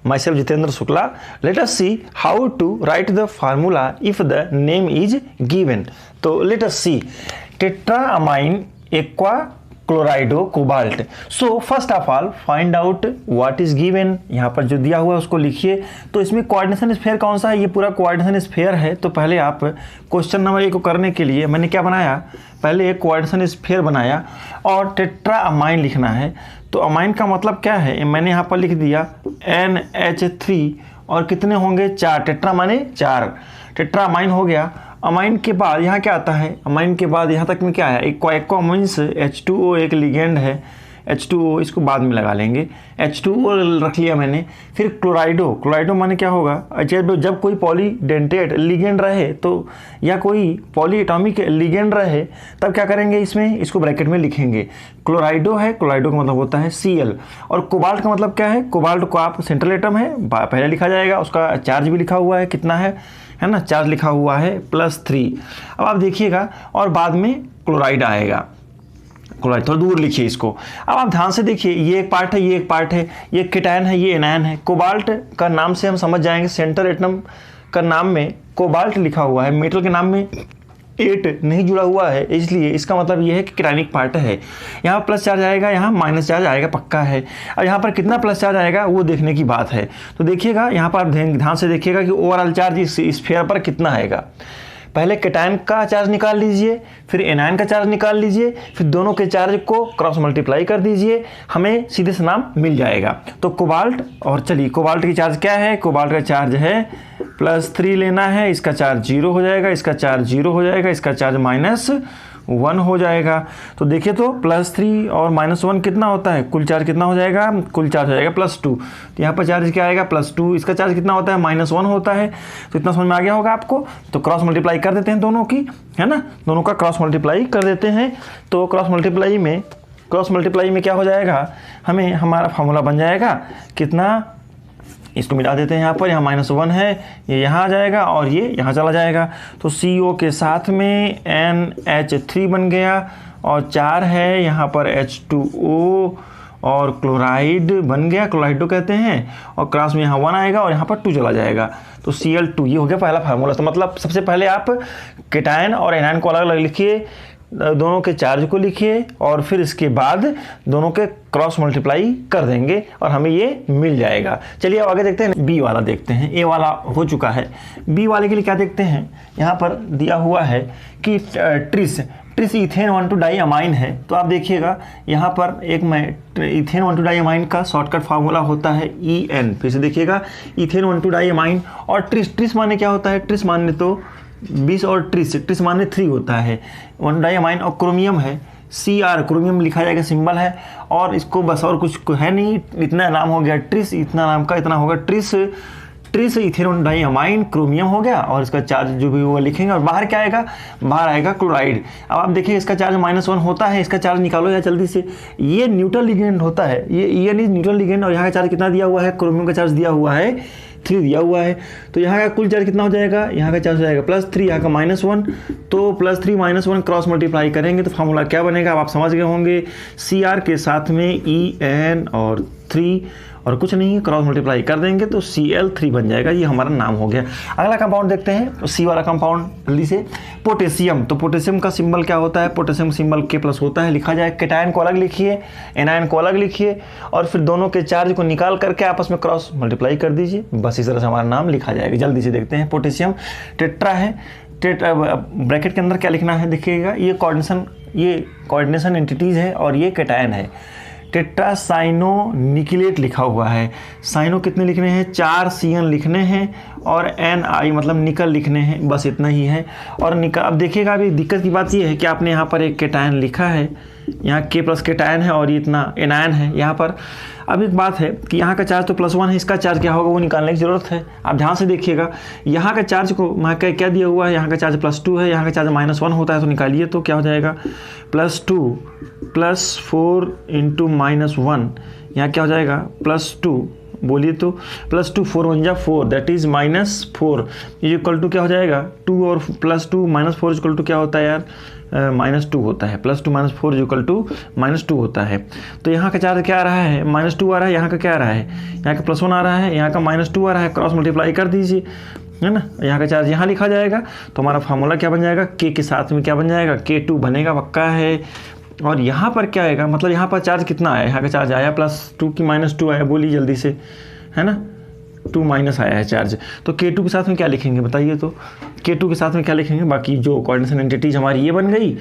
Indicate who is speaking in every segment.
Speaker 1: Myself Jitendra Shukla. Let us see how to write the formula if the name is given. So let us see tetraamine aqua क्लोराइडो cobalt. So first of all find out what is given. यहाँ पर जो दिया हुआ है उसको लिखिए. तो इसमें कोऑर्डिनेशन स्फीयर कौन सा है? ये पूरा कोऑर्डिनेशन स्फीयर है. तो पहले आप क्वेश्चन नंबर 1 को करने के लिए मैंने क्या बनाया, पहले एक कोऑर्डिनेशन स्फीयर बनाया और टेट्राअमाइन लिखना है. तो अमाइन का मतलब क्या है, मैंने यहाँ पर लिख दिया NH3 और कितने होंगे 4. टेट्रा माने 4, टेट्राअमाइन हो गया. अमाइन के बाद यहाँ क्या आता है, अमाइन के बाद यहाँ तक में क्या है, एक्वा मीन्स H2O एक लिगेंड है. H2O इसको बाद में लगा लेंगे. H2O रख लिया मैंने. फिर क्लोराइडो, क्लोराइडो माने क्या होगा, जब कोई पॉलीडेंटेट लिगेंड रहे तो या कोई पॉलीएटॉमिक लिगेंड रहे तब क्या करेंगे, इसमें इसको ब्रैकेट में लिखेंगे. क्लोराइडो है, क्लोराइडो का मतलब होता है Cl. और कोबाल्ट का मतलब क्या है, कोबाल्ट को आप सेंट्रल एटम है पहले लिखा जाएगा, उसका चार्ज भी लिखा हुआ है कितना है ना, चार्ज लिखा हुआ है +3. अब आप देखिएगा और बाद में क्लोराइड आएगा. क्लोराइड थोड़ा दूर लिखिए इसको. अब आप ध्यान से देखिए, ये एक पार्ट है, ये एक पार्ट है, ये केटायन है, ये एनायन है. कोबाल्ट का नाम से हम समझ जाएंगे, सेंट्रल एटम का नाम में कोबाल्ट लिखा हुआ है, मेटल के नाम में 8 नहीं जुड़ा हुआ है, इसलिए इसका मतलब ये है कि केटायनिक पार्ट है. यहाँ प्लस चार्ज आएगा, यहाँ माइनस चार्ज आएगा, पक्का है. और यहाँ पर कितना प्लस चार्ज आएगा वो देखने की बात है. तो देखिएगा यहाँ पर ध्यान से देखिएगा कि ओवरऑल चार्ज इस स्फीयर पर कितना आएगा. पहले केटायन का चार्ज निकाल लीजिए, फिर एनायन का चार्ज निकाल लीजिए, फिर दोनों के चार्ज को क्रॉस मल्टीप्लाई कर दीजिए, हमें सीधे से नाम मिल जाएगा. तो कोबाल्ट, और चलिए कोबाल्ट की चार्ज क्या है, कोबाल्ट का चार्ज है +3 लेना है, इसका चार्ज 0 हो जाएगा, इसका चार्ज 0 हो जाएगा, इसका चार्ज -1 हो जाएगा. तो देखिए तो +3 और -1 कितना होता है, कुल चार्ज कितना हो जाएगा, कुल चार्ज हो जाएगा +2. तो यहाँ पर चार्ज क्या आएगा +2, इसका चार्ज कितना होता है -1 होता है. तो इतना समझ में आ गया होगा आपको. तो क्रॉस मल्टीप्लाई कर देते हैं दोनों की, है ना, दोनों का क्रॉस मल्टीप्लाई कर देते हैं. तो क्रॉस मल्टीप्लाई में क्या हो जाएगा, हमें हमारा फार्मूला बन जाएगा कितना, इसको मिला देते हैं यहाँ पर, यहाँ -1 है, ये यहाँ आ जाएगा और ये यहाँ चला जाएगा. तो CO के साथ में NH3 बन गया और 4 है यहाँ पर H2O और क्लोराइड बन गया, क्लोराइडो कहते हैं. और क्रॉस में यहाँ 1 आएगा और यहाँ पर 2 चला जाएगा. तो Cl2, ये हो गया पहला फार्मूला. तो मतलब सबसे पहले आप केटायन और एनायन को अलग अलग लिखिए, दोनों के चार्ज को लिखिए और फिर इसके बाद दोनों के क्रॉस मल्टीप्लाई कर देंगे और हमें ये मिल जाएगा. चलिए अब आगे देखते हैं, बी वाला देखते हैं. ए वाला हो चुका है, बी वाले के लिए क्या देखते हैं. यहाँ पर दिया हुआ है कि ट्रिस इथेन 1,2 डाईअमाइन है. तो आप देखिएगा यहाँ पर एक इथेन 1,2 डाईअमाइन का शॉर्टकट फार्मूला होता है EN. फिर से देखिएगा, इथेन 1,2 डाईअमाइन और ट्रिस माने क्या होता है, ट्रिस माने तो 20 और ट्रिस माने 3 होता है. 1 डाईअमाइन और क्रोमियम है Cr, क्रोमियम लिखा जाएगा, सिंबल है. और इसको बस और कुछ है नहीं, इतना नाम हो गया ट्रिस, इतना नाम का इतना होगा ट्रिस इथेन डाईअमाइन क्रोमियम हो गया. और इसका चार्ज जो भी होगा लिखेंगे और बाहर क्या आएगा, बाहर आएगा क्लोराइड. अब आप देखिए इसका चार्ज -1 होता है, इसका चार्ज निकालो या जल्दी से. ये न्यूट्रल लिगेंड होता है, ये न्यूट्रल लिगेंड. और यहाँ का चार्ज कितना दिया हुआ है, क्रोमियम का चार्ज दिया हुआ है 3 दिया हुआ है. तो यहाँ का कुल चार्ज कितना हो जाएगा, यहाँ का चार्ज हो जाएगा +3, यहाँ का -1. तो +3 -1 क्रॉस मल्टीप्लाई करेंगे तो फार्मूला क्या बनेगा, आप समझ गए होंगे. Cr के साथ में En और 3 और कुछ नहीं, क्रॉस मल्टीप्लाई कर देंगे तो Cl3 बन जाएगा. ये हमारा नाम हो गया. अगला कंपाउंड देखते हैं, तो C वाला कंपाउंड जल्दी से. पोटेशियम. तो पोटेशियम का सिंबल क्या होता है, पोटेशियम सिंबल K+ होता है, लिखा जाए. केटायन को अलग लिखिए, एनायन को अलग लिखिए और फिर दोनों के चार्ज को निकाल करके आपस में क्रॉस मल्टीप्लाई कर दीजिए. बस इस तरह से हमारा नाम लिखा जाएगा. जल्दी से देखते हैं. पोटेशियम टेट्रा है, ब्रैकेट के अंदर क्या लिखना है देखिएगा, ये कोऑर्डिनेशन एंटिटीज़ है और ये केटायन है. टेट्रासाइनो निकिलेट लिखा हुआ है. साइनो कितने लिखने हैं, 4 CN लिखने हैं और Ni मतलब निकल लिखने हैं, बस इतना ही है. और निकल, अब देखिएगा अभी दिक्कत की बात ये है कि आपने यहाँ पर एक केटायन लिखा है, यहाँ K+ केटायन है और ये इतना एनायन है यहाँ पर. अब एक बात है कि यहाँ का चार्ज तो +1 है, इसका चार्ज क्या होगा वो निकालने की ज़रूरत है. आप ध्यान से देखिएगा, यहाँ का चार्ज को क्या दिया हुआ है, यहाँ का चार्ज +2 है, यहाँ का चार्ज -1 होता है. तो निकालिए तो क्या हो जाएगा, +2 +4 × -1, यहाँ क्या हो जाएगा +2 बोलिए तो +2 4 1 जा 4 दैट इज -4 इक्वल टू क्या हो जाएगा 2 और +2 -4 इक्वल टू क्या होता है यार -2 होता है। +2 -4 इक्वल टू -2 होता है। तो यहाँ का चार्ज क्या आ रहा है -2 आ रहा है, यहाँ का क्या आ रहा है यहाँ का +1 आ रहा है, यहाँ का -2 आ रहा है, क्रॉस मल्टीप्लाई कर दीजिए है ना। यहाँ का चार्ज यहाँ लिखा जाएगा तो हमारा फार्मूला क्या बन जाएगा K के साथ में क्या बन जाएगा K2 बनेगा पक्का है। और यहाँ पर क्या आएगा मतलब यहाँ पर चार्ज कितना आया, यहाँ का चार्ज आया +2 की -2 आया, बोलिए जल्दी से है ना 2 माइनस आया है चार्ज। तो K2 के साथ में क्या लिखेंगे बताइए, तो K2 के साथ में क्या लिखेंगे, बाकी जो कोऑर्डिनेशन एंटिटीज हमारी ये बन गई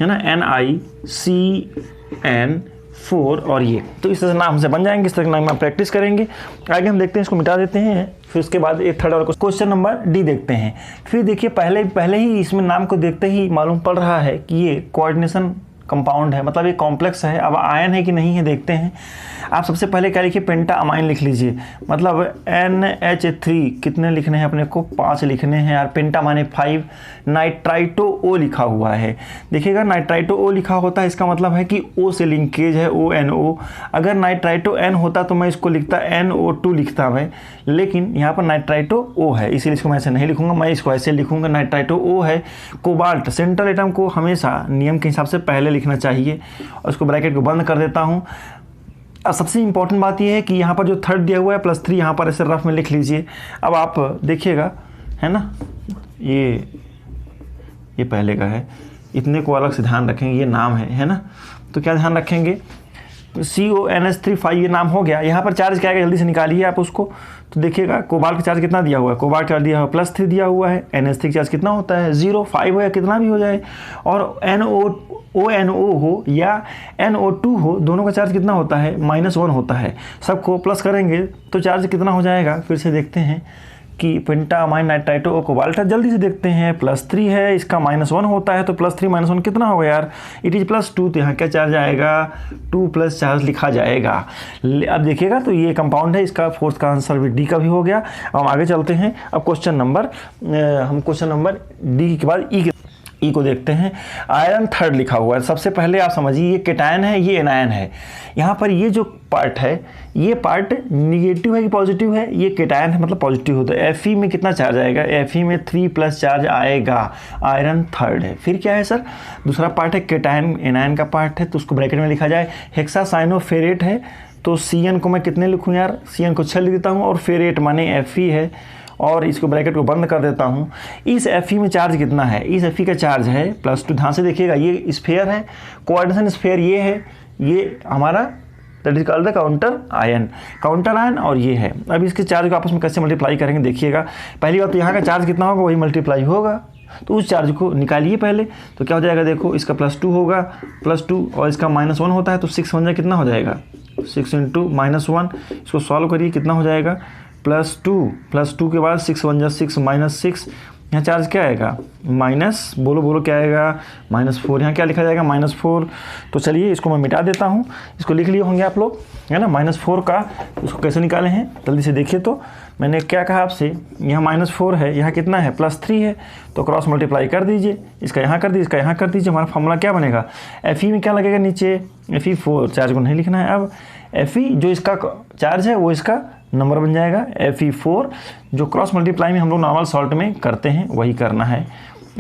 Speaker 1: है ना NiCN4 और ये, तो इस तरह नाम से बन जाएंगे। इस तरह के नाम में प्रैक्टिस करेंगे। आगे हम देखते हैं, इसको मिटा देते हैं, फिर उसके बाद एक थर्ड और क्वेश्चन नंबर D देखते हैं। फिर देखिए पहले ही इसमें नाम को देखते ही मालूम पड़ रहा है कि ये कोऑर्डिनेशन कंपाउंड है, मतलब ये कॉम्प्लेक्स है। अब आयन है कि नहीं है देखते हैं। आप सबसे पहले क्या लिखिए, पेंटा अमाइन लिख लीजिए, मतलब NH3 कितने लिखने हैं अपने को 5 लिखने हैं यार, पेंटा माने 5, नाइट्राइटो O लिखा हुआ है। देखिएगा नाइट्राइटो O लिखा होता है, इसका मतलब है कि O से लिंकेज है ONO। अगर नाइट्राइटो N होता तो मैं इसको लिखता NO2 लिखता मैं, लेकिन यहाँ पर नाइट्राइटो O है इसीलिए इसको मैं ऐसे नहीं लिखूंगा, मैं इसको ऐसे लिखूंगा नाइट्राइटो O है। कोबाल्ट सेंट्रल एटम को हमेशा नियम के हिसाब से पहले लिखना चाहिए और उसको ब्रैकेट को बंद कर देता हूँ। अब सबसे इंपॉर्टेंट बात यह है कि यहाँ पर जो थर्ड दिया हुआ है +3 यहाँ पर ऐसे रफ में लिख लीजिए। अब आप देखिएगा है ना, ये पहले का है, इतने को अलग से ध्यान रखेंगे, ये नाम है ना। तो क्या ध्यान रखेंगे, CONH3 ये नाम हो गया। यहाँ पर चार्ज क्या है जल्दी से निकालिए आप उसको। तो देखिएगा कोबाल्ट का चार्ज कितना दिया हुआ है, कोबाल्ट चार्ज दिया हुआ है +3 दिया हुआ है, NH3 चार्ज कितना होता है 0 5 हो या कितना भी हो जाए, और ONO हो या NO2 हो, दोनों का चार्ज कितना होता है -1 होता है। सबको प्लस करेंगे तो चार्ज कितना हो जाएगा, फिर से देखते हैं कि पेंटा अमाइन नाइट्राइटो और कोबाल्ट, जल्दी से देखते हैं। +3 है, इसका -1 होता है, तो +3 -1 कितना होगा यार, इट इज +2, तो यहाँ क्या चार्ज आएगा 2 प्लस चार्ज लिखा जाएगा। अब देखिएगा तो ये कंपाउंड है, इसका फोर्थ का आंसर भी D का भी हो गया। अब हम आगे चलते हैं। अब क्वेश्चन नंबर D के बाद E को देखते हैं। आयरन थर्ड लिखा हुआ है। सबसे पहले आप समझिए ये केटायन है, ये एनायन है। यहाँ पर ये जो पार्ट है, ये पार्ट निगेटिव है कि पॉजिटिव है, ये केटायन है मतलब पॉजिटिव होता है। Fe में कितना चार्ज आएगा, Fe में 3+ चार्ज आएगा, आयरन थर्ड है। फिर क्या है सर, दूसरा पार्ट है केटायन, एनायन का पार्ट है, तो उसको ब्रैकेट में लिखा जाए। हेक्सासाइनोफेरेट है, तो Cn को मैं कितने लिखूँ यार, Cn को 6 लिख देता हूँ, और फेरेट माने Fe है, और इसको ब्रैकेट को बंद कर देता हूँ। इस Fe में चार्ज कितना है, इस Fe का चार्ज है +2। ध्यान से देखिएगा, ये स्फीयर है, कोऑर्डिनेशन स्फीयर ये है, ये हमारा that is called the counter ion, और ये है। अब इसके चार्ज को आपस में कैसे मल्टीप्लाई करेंगे देखिएगा। पहली बात तो यहाँ का चार्ज कितना होगा वही मल्टीप्लाई होगा, तो उस चार्ज को निकालिए पहले। तो क्या हो जाएगा, देखो इसका +2 होगा, +2 और इसका -1 होता है, तो 6 1 कितना हो जाएगा, 6 × -1। इसको सॉल्व करिए, कितना हो जाएगा +2 के बाद 6 1 6 -6। यहाँ चार्ज क्या आएगा माइनस, बोलो क्या आएगा -4। यहाँ क्या लिखा जाएगा -4। तो चलिए इसको मैं मिटा देता हूँ, इसको लिख लिए होंगे आप लोग है ना। -4 का उसको कैसे निकाले हैं जल्दी से देखिए। तो मैंने क्या कहा आपसे, यहाँ -4 है, यहाँ कितना है +3 है, तो क्रॉस मल्टीप्लाई कर दीजिए, इसका यहाँ कर दीजिए, इसका यहाँ कर दीजिए। हमारा फॉर्मूला क्या बनेगा, Fe में क्या लगेगा नीचे, Fe4, चार्ज को नहीं लिखना है। अब Fe जो इसका चार्ज है वो इसका नंबर बन जाएगा Fe4, जो क्रॉस मल्टीप्लाई में हम लोग नॉर्मल सॉल्ट में करते हैं वही करना है,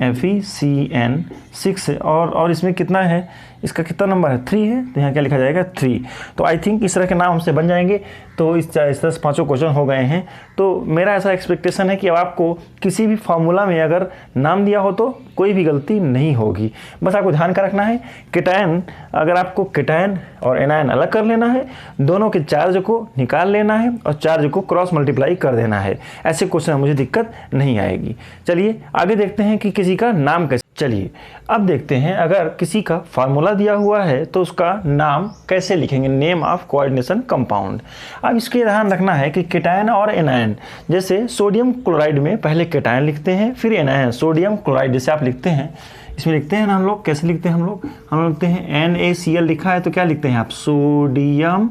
Speaker 1: FeCN6। और इसमें कितना है, इसका कितना नंबर है 3 है, तो यहाँ क्या लिखा जाएगा 3। तो आई थिंक इस तरह के नाम हमसे बन जाएंगे। तो इस तरह से 5 क्वेश्चन हो गए हैं। तो मेरा ऐसा एक्सपेक्टेशन है कि अब आपको किसी भी फार्मूला में अगर नाम दिया हो तो कोई भी गलती नहीं होगी। बस आपको ध्यान का रखना है, केटायन, अगर आपको केटायन और एनायन अलग कर लेना है, दोनों के चार्ज को निकाल लेना है और चार्ज को क्रॉस मल्टीप्लाई कर देना है। ऐसे क्वेश्चन में मुझे दिक्कत नहीं आएगी। चलिए आगे देखते हैं कि किसी का नाम कैसे। चलिए अब देखते हैं, अगर किसी का फार्मूला दिया हुआ है तो उसका नाम कैसे लिखेंगे, नेम ऑफ कोऑर्डिनेशन कंपाउंड। अब इसके ध्यान रखना है कि केटायन और एनायन, जैसे सोडियम क्लोराइड में पहले केटायन लिखते हैं फिर एनायन। सोडियम क्लोराइड जैसे आप लिखते हैं, इसमें लिखते हैं ना हम लोग, कैसे लिखते हैं हम लोग लिखते हैं NaCl लिखा है तो क्या लिखते हैं आप, सोडियम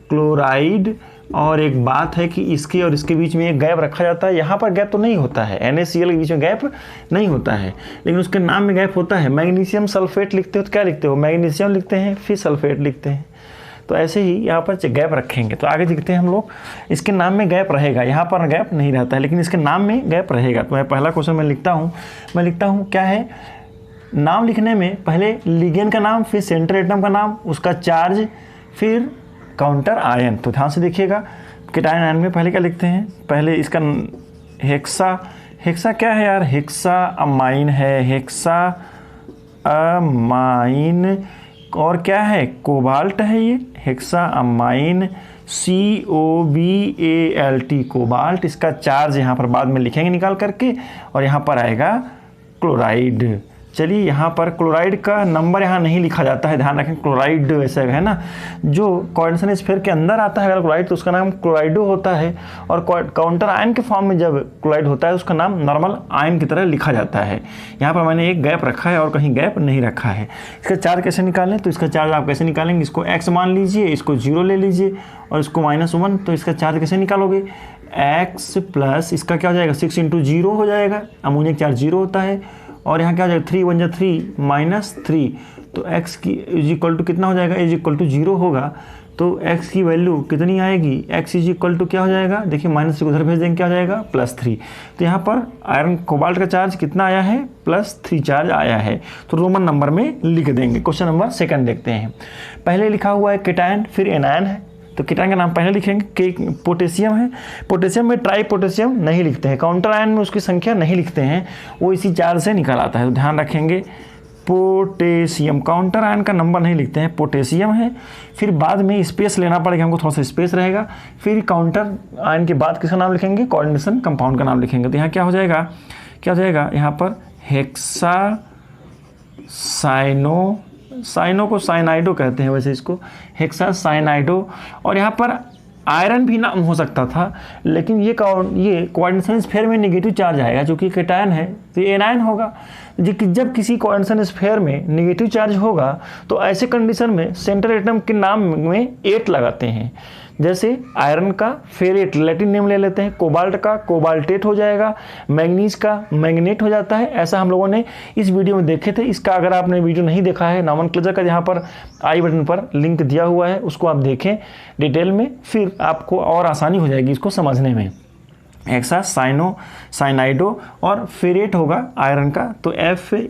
Speaker 1: क्लोराइड। और एक बात है कि इसके और इसके बीच में एक गैप रखा जाता है, यहाँ पर गैप तो नहीं होता है, NaCl के बीच में गैप नहीं होता है, लेकिन उसके नाम में गैप होता है। मैग्नीशियम सल्फेट लिखते हो तो क्या लिखते हो, मैग्नीशियम लिखते हैं फिर सल्फेट लिखते हैं। तो ऐसे ही यहाँ पर गैप रखेंगे। तो आगे देखते हैं हम लोग, इसके नाम में गैप रहेगा, यहाँ पर गैप नहीं रहता है लेकिन इसके नाम में गैप रहेगा। तो मैं पहला क्वेश्चन मैं लिखता हूँ क्या है, नाम लिखने में पहले लिगेंड का नाम, फिर सेंटर एटम का नाम, उसका चार्ज, फिर काउंटर आयन। तो ध्यान से देखिएगा, केटायन आयन में पहले क्या लिखते हैं, पहले इसका हेक्सा क्या है यार, हेक्सा अमाइन है, हेक्सा अमाइन, और क्या है, कोबाल्ट है ये, हेक्सा अमाइन COBALT, कोबाल्ट। इसका चार्ज यहाँ पर बाद में लिखेंगे निकाल करके, और यहाँ पर आएगा क्लोराइड। चलिए यहाँ पर क्लोराइड का नंबर यहाँ नहीं लिखा जाता है, ध्यान रखें, क्लोराइड ऐसा है ना, जो कोऑर्डिनेशन स्फीयर के अंदर आता है अगर क्लोराइड तो उसका नाम क्लोराइडो होता है, और काउंटर आयन के फॉर्म में जब क्लोराइड होता है उसका नाम नॉर्मल आयन की तरह लिखा जाता है। यहाँ पर मैंने एक गैप रखा है और कहीं गैप नहीं रखा है। इसका चार्ज कैसे निकालें, तो इसका चार्ज आप कैसे निकालेंगे, इसको x मान लीजिए, इसको 0 ले लीजिए और इसको -1। तो इसका चार्ज कैसे निकालोगे, x प्लस इसका क्या हो जाएगा, 6 × 0 हो जाएगा, अमोनियम चार्ज 0 होता है, और यहाँ क्या हो जाएगा 3 × 1 = 3 -3। तो x की इज इक्वल टू कितना हो जाएगा, इज इक्वल टू 0 होगा। तो x की वैल्यू कितनी आएगी, x इज इक्वल टू क्या हो जाएगा, देखिए -3 उधर भेज देंगे, क्या हो जाएगा +3। तो यहाँ पर आयरन कोबाल्ट का चार्ज कितना आया है, +3 चार्ज आया है। तो रोमन नंबर में लिख देंगे। क्वेश्चन नंबर 2 देखते हैं। पहले लिखा हुआ है केटायन, फिर एनायन है, तो केटायन का नाम पहले लिखेंगे, के पोटेशियम है। पोटेशियम में ट्राई पोटेशियम नहीं लिखते हैं, काउंटर आयन में उसकी संख्या नहीं लिखते हैं, वो इसी चार्ज से निकल आता है। तो ध्यान रखेंगे, पोटेशियम काउंटर आयन का नंबर नहीं लिखते हैं, पोटेशियम है। फिर बाद में स्पेस लेना पड़ेगा हमको, थोड़ा सा स्पेस रहेगा। फिर काउंटर आयन के बाद किसका नाम लिखेंगे, कोऑर्डिनेशन कंपाउंड का नाम लिखेंगे। तो यहाँ क्या हो जाएगा, यहाँ पर हेक्सा साइनो को साइनाइडो कहते हैं वैसे इसको, हेक्सा साइनाइडो। और यहाँ पर आयरन भी नाम हो सकता था, लेकिन ये कोऑर्डिनेशन स्फीयर में नेगेटिव चार्ज आएगा, जो कि केटायन है तो ये एनायन होगा। जब किसी कोऑर्डिनेशन स्फीयर में नेगेटिव चार्ज होगा तो ऐसे कंडीशन में सेंटर एटम के नाम में 8 लगाते हैं। जैसे आयरन का फेरेट, लैटिन नेम ले लेते हैं, कोबाल्ट का कोबाल्टेट हो जाएगा, मैग्नीज का मैग्नेट हो जाता है। ऐसा हम लोगों ने इस वीडियो में देखे थे। इसका अगर आपने वीडियो नहीं देखा है, नॉमेनक्लेचर का यहाँ पर आई बटन पर लिंक दिया हुआ है, उसको आप देखें डिटेल में, फिर आपको और आसानी हो जाएगी इसको समझने में। हेक्सा साइनाइडो और फेरेट होगा आयरन का, तो FERRATE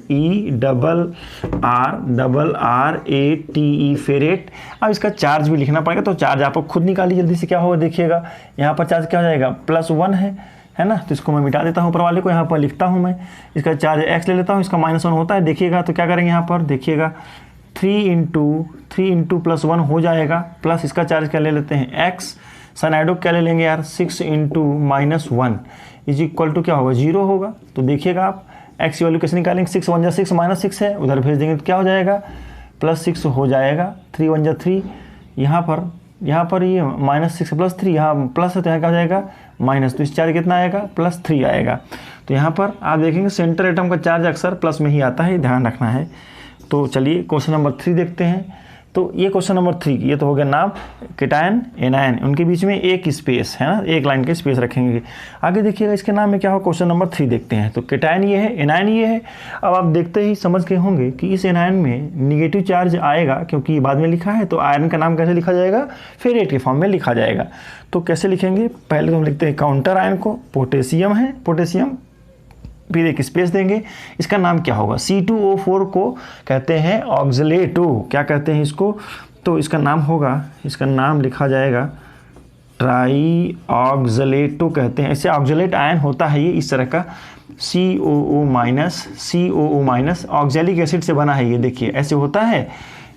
Speaker 1: फेरेट। अब इसका चार्ज भी लिखना पड़ेगा, तो चार्ज आपको खुद निकालिए जल्दी से, क्या होगा देखिएगा। यहाँ पर चार्ज क्या हो जाएगा, +1 है ना, तो इसको मैं मिटा देता हूँ ऊपर वाले को, यहाँ पर लिखता हूँ मैं। इसका चार्ज x ले लेता हूँ, इसका -1 होता है देखिएगा। तो क्या करेंगे यहाँ पर देखिएगा, 3 × +1 हो जाएगा, प्लस इसका चार्ज क्या ले लेते हैं x, साइनाइडो क्या ले लेंगे यार, 6 × -1 इज इक्वल टू क्या होगा, 0 होगा। तो देखिएगा आप x की वैल्यू कैसे निकालेंगे, 6 × 1 = 6 -6 है, उधर भेज देंगे तो क्या हो जाएगा, +6 हो जाएगा। 3 × 1 = 3, यहाँ पर ये -6 + 3, यहाँ प्लस है तो यहाँ क्या हो जाएगा माइनस, तो इस चार्ज कितना आएगा, +3 आएगा। तो यहाँ पर आप देखेंगे सेंटर एटम का चार्ज अक्सर प्लस में ही आता है, ध्यान रखना है। तो चलिए क्वेश्चन नंबर 3 देखते हैं। तो ये क्वेश्चन नंबर 3, ये तो हो गया नाम, केटायन एनायन, उनके बीच में एक स्पेस है ना, एक लाइन के स्पेस रखेंगे। आगे देखिएगा इसके नाम में क्या हो, क्वेश्चन नंबर 3 देखते हैं। तो केटायन ये है, एनायन ये है। अब आप देखते ही समझ गए होंगे कि इस एनायन में निगेटिव चार्ज आएगा, क्योंकि बाद में लिखा है। तो आयरन का नाम कैसे लिखा जाएगा, फेरेट के फॉर्म में लिखा जाएगा। तो कैसे लिखेंगे, पहले तो हम लिखते हैं काउंटर आयन को, पोटेशियम है, पोटेशियम, फिर एक स्पेस देंगे, इसका नाम क्या होगा, C2O4 को कहते हैं ऑक्सलेटो, क्या कहते हैं इसको, तो इसका नाम होगा, इसका नाम लिखा जाएगा ट्राई ऑक्सलेटो कहते हैं। ऐसे ऑक्सलेट आयन होता है ये इस तरह का, COO- ऑक्सैलिक एसिड से बना है ये, देखिए ऐसे होता है।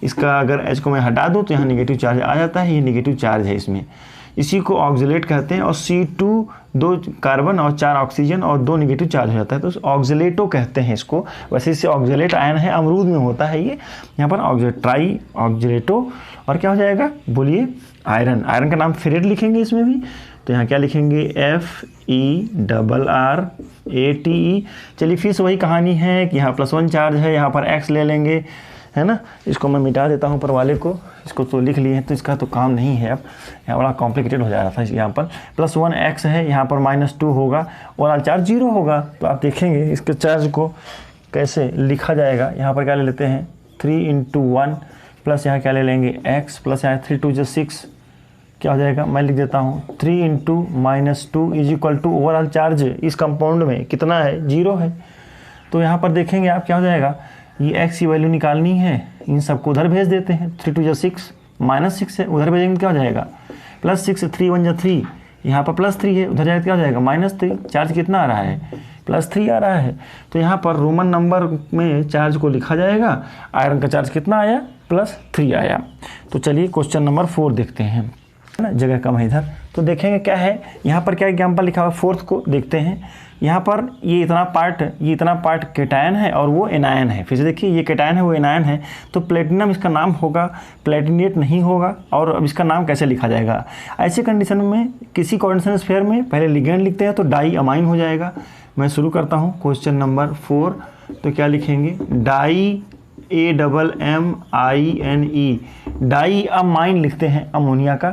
Speaker 1: इसका अगर H को मैं हटा दूँ तो यहाँ निगेटिव चार्ज आ जाता है, ये निगेटिव चार्ज है इसमें, इसी को ऑक्सलेट कहते हैं। और C2 2 कार्बन और 4 ऑक्सीजन और 2 निगेटिव चार्ज हो जाता है, तो ऑक्सलेटो कहते हैं इसको। वैसे इससे ऑक्सलेट आयन है, अमरूद में होता है ये। यहाँ पर ट्राई ऑक्सलेटो, और क्या हो जाएगा बोलिए, आयरन। आयरन का नाम फेरेट लिखेंगे इसमें भी, तो यहाँ क्या लिखेंगे, FERRATE। चलिए फिर से वही कहानी है कि यहाँ +1 चार्ज है, यहाँ पर x ले लेंगे, है ना। इसको मैं मिटा देता हूँ ऊपर वाले को, इसको तो लिख लिए हैं, तो इसका तो काम नहीं है अब, यहाँ बड़ा कॉम्प्लिकेटेड हो जा रहा था। यहाँ पर +1 x है, यहाँ पर -2 होगा, और चार्ज 0 होगा। तो आप देखेंगे इसके चार्ज को कैसे लिखा जाएगा। यहाँ पर क्या ले लेते हैं, 3 × 1 प्लस यहाँ क्या ले लेंगे x, प्लस यहाँ 3 2 6 क्या हो जाएगा, मैं लिख देता हूँ 3 into -2 is equal to overall charge इस कंपाउंड में कितना है, 0 है। तो यहाँ पर देखेंगे आप क्या हो जाएगा, ये x की वैल्यू निकालनी है, इन सबको उधर भेज देते हैं। 3 2 6 -6 है, उधर भेजेंगे क्या हो जाएगा, +6 3 1 3, यहाँ पर +3 है, उधर जाएगा क्या हो जाएगा -3। चार्ज कितना आ रहा है, +3 आ रहा है। तो यहाँ पर रोमन नंबर में चार्ज को लिखा जाएगा, आयरन का चार्ज कितना आया, +3 आया। तो चलिए क्वेश्चन नंबर 4 देखते हैं, है ना, जगह कम है इधर। तो देखेंगे क्या है, यहाँ पर क्या एग्जाम्पल लिखा हुआ है, 4th को देखते हैं। यहाँ पर ये इतना पार्ट केटायन है और वो एनायन है। फिर से देखिए, ये केटायन है, वो एनायन है, तो प्लेटिनम इसका नाम होगा, प्लेटिनेट नहीं होगा। और अब इसका नाम कैसे लिखा जाएगा, ऐसे कंडीशन में किसी कोऑर्डिनेशन स्फीयर में पहले लिगेंड लिखते हैं तो डाई अमाइन हो जाएगा। मैं शुरू करता हूँ क्वेश्चन नंबर 4। तो क्या लिखेंगे, डाई AMMINE, डाई अमाइन लिखते हैं अमोनिया का।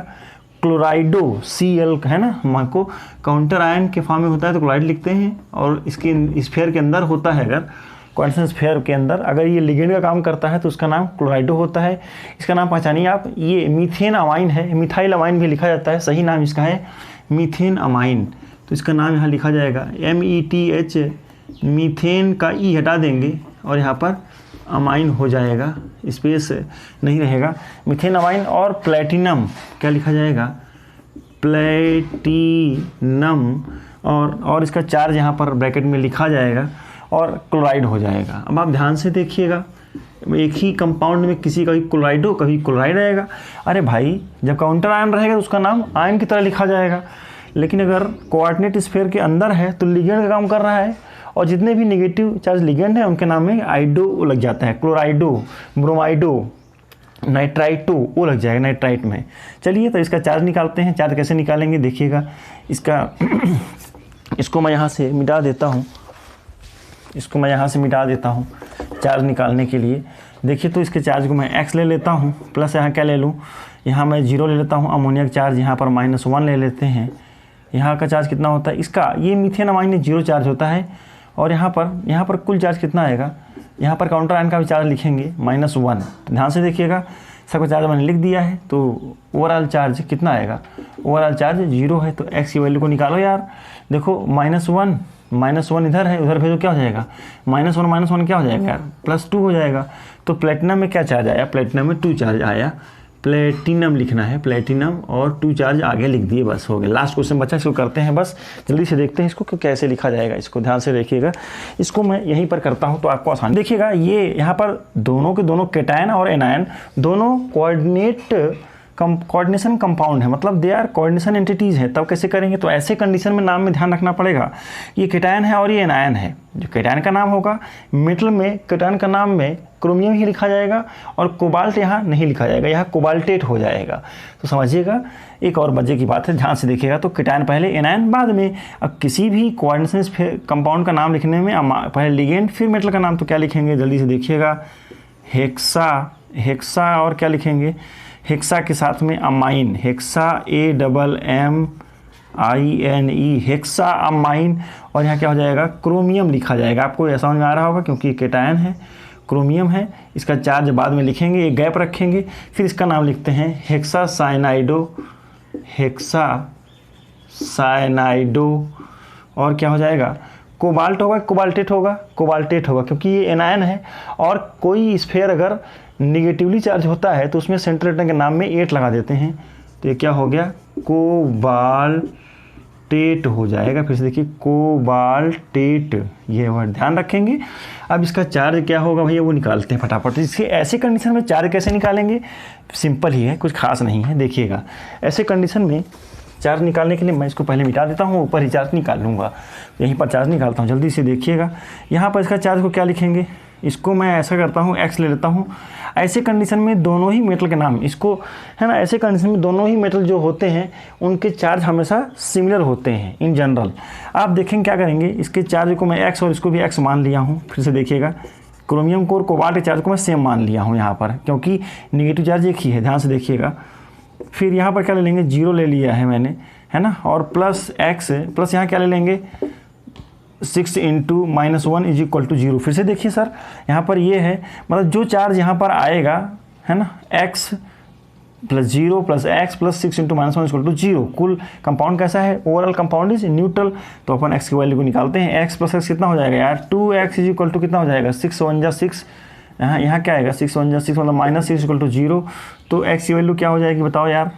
Speaker 1: क्लोराइडो Cl है ना, हमारे को काउंटर आयन के फॉर्म में होता है तो क्लोराइड लिखते हैं, और इसके स्फीयर के अंदर होता है, अगर कोऑर्डिनेशन स्फीयर के अंदर अगर ये लिगेंड का काम करता है तो उसका नाम क्लोराइडो होता है। इसका नाम पहचानिए आप, ये मीथेन अमाइन है, मिथाइल अमाइन भी लिखा जाता है, सही नाम इसका है मीथेन अमाइन। तो इसका नाम यहाँ लिखा जाएगा METH, मीथेन का ई हटा देंगे और यहाँ पर अमाइन हो जाएगा, स्पेस नहीं रहेगा, मीथेन अमाइन। और प्लेटिनम क्या लिखा जाएगा, प्लेटिनम, और इसका चार्ज यहाँ पर ब्रैकेट में लिखा जाएगा और क्लोराइड हो जाएगा। अब आप ध्यान से देखिएगा, एक ही कंपाउंड में किसी का भी क्लोराइडो कभी क्लोराइड आएगा। अरे भाई, जब काउंटर आयन रहेगा तो उसका नाम आयन की तरह लिखा जाएगा, लेकिन अगर कोऑर्डिनेट स्फीयर के अंदर है तो लिगेंड का काम कर रहा है, और जितने भी नेगेटिव चार्ज लिगेंड है उनके नाम में आइडो लग जाता है, क्लोराइडो, ब्रोमाइडो, नाइट्राइटो वो लग जाएगा नाइट्राइट में। चलिए तो इसका चार्ज निकालते हैं। चार्ज कैसे निकालेंगे देखिएगा, इसका इसको मैं यहाँ से मिटा देता हूँ, चार्ज निकालने के लिए। देखिए तो इसके चार्ज को मैं x ले लेता हूँ, प्लस यहाँ क्या ले लूँ, यहाँ मैं 0 ले लेता हूँ। अमोनिया का चार्ज यहाँ पर -1 ले लेते हैं। यहाँ का चार्ज कितना होता है इसका, ये मीथेन अमाइन में 0 चार्ज होता है। और यहाँ पर कुल चार्ज कितना आएगा, यहाँ पर काउंटर आयन का भी चार्ज लिखेंगे -1। ध्यान से देखिएगा, सबका चार्ज मैंने लिख दिया है। तो ओवरऑल चार्ज कितना आएगा, ओवरऑल चार्ज 0 है। तो x की वैल्यू को निकालो यार, देखो -1 इधर है, उधर भेजो क्या हो जाएगा, -1 क्या हो जाएगा यार, +2 हो जाएगा। तो प्लेटिनम में क्या चार्ज आया, प्लेटिनम में 2 चार्ज आया, प्लेटिनम लिखना है, प्लेटिनम और 2 चार्ज आगे लिख दिए, बस हो गया। लास्ट क्वेश्चन बच्चा, इसको करते हैं, बस जल्दी से देखते हैं इसको कि कैसे लिखा जाएगा। इसको ध्यान से देखिएगा, इसको मैं यहीं पर करता हूं तो आपको आसान देखिएगा। ये यहाँ पर दोनों के दोनों केटायन और एनायन दोनों कोऑर्डिनेशन कंपाउंड है, मतलब दे आर कोऑर्डिनेशन एंटिटीज़ है। तब कैसे करेंगे, तो ऐसे कंडीशन में नाम में ध्यान रखना पड़ेगा, ये केटायन है और ये एनायन है। जो केटायन का नाम होगा मेटल में, केटायन का नाम में क्रोमियम ही लिखा जाएगा, और कोबाल्ट यहाँ नहीं लिखा जाएगा, यहाँ कोबाल्टेट हो जाएगा। तो समझिएगा, एक और मजे की बात है, ध्यान से देखिएगा। तो केटायन पहले, एनायन बाद में। अब किसी भी कोऑर्डिनेशन कंपाउंड का नाम लिखने में पहले लिगेंड फिर मेटल का नाम, तो क्या लिखेंगे जल्दी से देखिएगा, हेक्सा और क्या लिखेंगे, हेक्सा के साथ में amine, hexa AMMINE, hexa amine. और यहाँ क्या हो जाएगा, क्रोमियम लिखा जाएगा। आपको ऐसा समझ में आ रहा होगा, क्योंकि केटायन है, क्रोमियम है, इसका चार्ज बाद में लिखेंगे, एक गैप रखेंगे, फिर इसका नाम लिखते हैं हेक्सा साइनाइडो। और क्या हो जाएगा, कोबाल्ट होगा, कोबाल्टेट होगा, क्योंकि ये एनायन है। और कोई स्फीयर अगर निगेटिवली चार्ज होता है तो उसमें सेंट्रल एटम के नाम में 8 लगा देते हैं, तो ये क्या हो गया, कोबाल्टेट हो जाएगा। फिर से देखिए, कोबाल्टेट, ये वर्ड ध्यान रखेंगे। अब इसका चार्ज क्या होगा भैया, वो निकालते हैं फटाफट। इसके ऐसे कंडीशन में चार्ज कैसे निकालेंगे, सिंपल ही है, कुछ खास नहीं है। देखिएगा, ऐसे कंडीशन में चार्ज निकालने के लिए मैं इसको पहले मिटा देता हूँ, ऊपर ही चार्ज निकाल लूँगा। यहीं पर चार्ज निकालता हूँ, जल्दी से देखिएगा। यहाँ पर इसका चार्ज को क्या लिखेंगे, इसको मैं ऐसा करता हूँ, x ले लेता हूँ। ऐसे कंडीशन में दोनों ही मेटल के नाम, इसको है ना, ऐसे कंडीशन में दोनों ही मेटल जो होते हैं उनके चार्ज हमेशा सिमिलर होते हैं इन जनरल। आप देखेंगे क्या करेंगे, इसके चार्ज को मैं x और इसको भी x मान लिया हूँ। फिर से देखिएगा, क्रोमियम को और कोबाल्ट के चार्ज को मैं सेम मान लिया हूँ यहाँ पर, क्योंकि निगेटिव चार्ज एक ही है। ध्यान से देखिएगा, फिर यहाँ पर क्या ले लेंगे, 0 ले लिया है मैंने, है ना, और प्लस x, प्लस यहाँ क्या ले लेंगे, 6 इंटू -1 इज इक्वल टू 0। फिर से देखिए सर, यहाँ पर ये है, मतलब जो चार्ज यहाँ पर आएगा, है ना, x plus 0 plus x plus 6 into minus 1 equal to 0। कुल कंपाउंड कैसा है, ओवरऑल कंपाउंड इज न्यूट्रल। तो अपन x की वैल्यू को निकालते हैं, x प्लस एक्स कितना हो जाएगा यार, 2x इज इक्वल टू कितना हो जाएगा, 6 1 जा 6, यहाँ क्या आएगा 6 1 जा 6 मतलब माइनस 6 इक्वल टू 0। तो x की वैल्यू क्या हो जाएगी बताओ यार,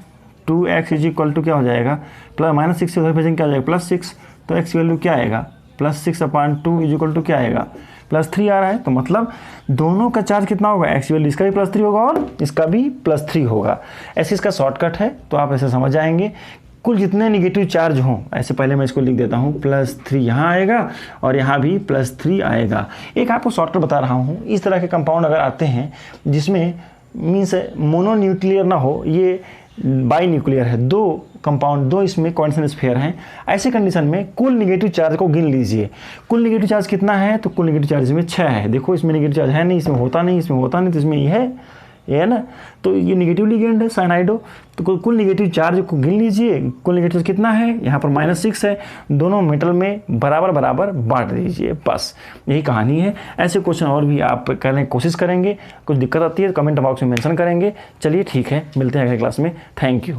Speaker 1: 2x इज इक्वल टू क्या हो जाएगा, प्लस माइनस 6 से उधर भेजेंगे क्या हो जाएगा प्लस 6। तो x की वैल्यू क्या आएगा, प्लस 6/2 इज इक्वल टू क्या आएगा, प्लस 3 आ रहा है। तो मतलब दोनों का चार्ज कितना होगा, एक्स वैल्यू इसका भी प्लस 3 होगा और इसका भी प्लस 3 होगा। ऐसे इसका शॉर्टकट है, तो आप ऐसे समझ जाएंगे। कुल जितने निगेटिव चार्ज हों, ऐसे पहले मैं इसको लिख देता हूँ, +3 यहाँ आएगा और यहाँ भी +3 आएगा। एक आपको शॉर्टकट बता रहा हूँ, इस तरह के कंपाउंड अगर आते हैं जिसमें मीन्स मोनोन्यूक्लियर ना हो, ये बाई न्यूक्लियर है, दो कंपाउंड, दो इसमें कॉन्सोनेंट स्फीयर हैं, ऐसे कंडीशन में कुल निगेटिव चार्ज को गिन लीजिए। कुल निगेटिव चार्ज कितना है, तो कुल निगेटिव चार्ज इसमें 6 है। देखो इसमें निगेटिव चार्ज है नहीं, इसमें होता नहीं, इसमें होता नहीं, तो इसमें ये है ना, तो ये निगेटिव लिगेंड है साइनाइडो। तो कुल निगेटिव चार्ज को गिन लीजिए, कुल निगेटिव कितना है, यहाँ पर -6 है, दोनों मेटल में बराबर बराबर बांट दीजिए, बस यही कहानी है। ऐसे क्वेश्चन और भी आप करने की कोशिश करेंगे, कुछ दिक्कत आती है तो कमेंट बॉक्स में मेंशन करेंगे। चलिए ठीक है, मिलते हैं अगले क्लास में, थैंक यू।